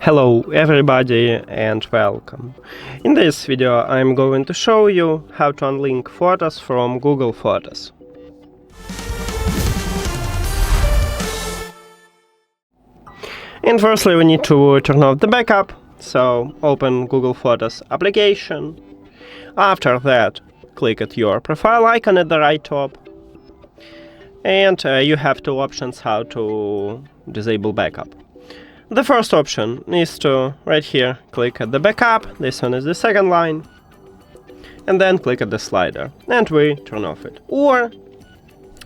Hello everybody and welcome. In this video I'm going to show you how to unlink photos from Google Photos. And firstly we need to turn off the backup, so open Google Photos application. After that click at your profile icon at the right top. And you have two options how to disable backup. The first option is to, right here, click at the backup, this one is the second line, and then click at the slider, and we turn off it. Or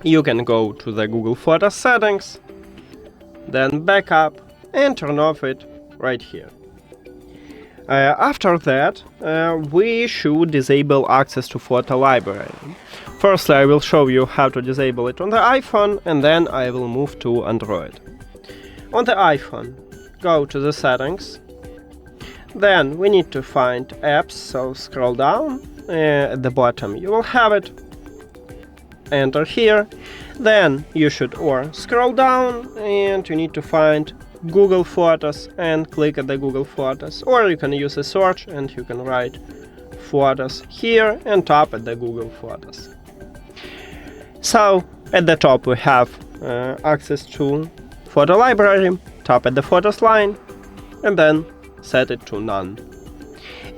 you can go to the Google Photos settings, then backup, and turn off it right here. After that, we should disable access to photo library. Firstly, I will show you how to disable it on the iPhone, and then I will move to Android. On the iPhone, go to the settings, then we need to find apps, so scroll down, at the bottom you will have it, enter here, then you should scroll down and you need to find Google Photos and click at the Google Photos, or you can use a search and you can write Photos here and tap at the Google Photos. So at the top we have access to photo library, tap at the Photos line, and then set it to none.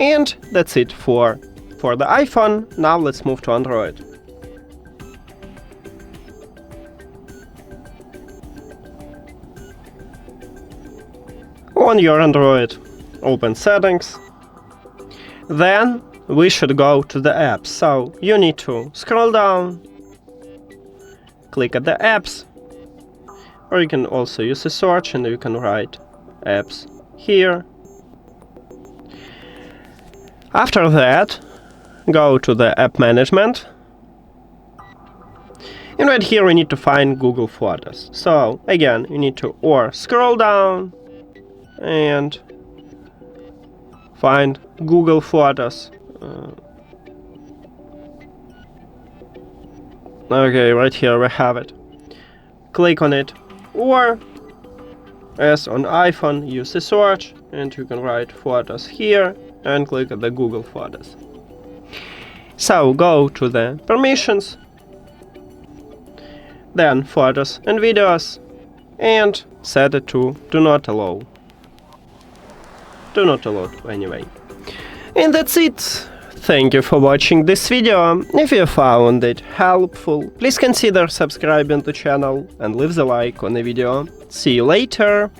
And that's it for the iPhone. Now let's move to Android. On your Android, open settings. Then we should go to the apps. So you need to scroll down, click at the apps, or you can also use a search and you can write apps here. After that, go to the app management. And right here we need to find Google Photos. So again, you need to scroll down and find Google Photos. Okay, right here we have it. Click on it, or as on iPhone, use a search and you can write Photos here and click at the Google Photos. So go to the permissions, then Photos and Videos, and set it to Do Not Allow. Do not allow anyway. And that's it. Thank you for watching this video. If you found it helpful, please consider subscribing to the channel and leave the like on the video. See you later!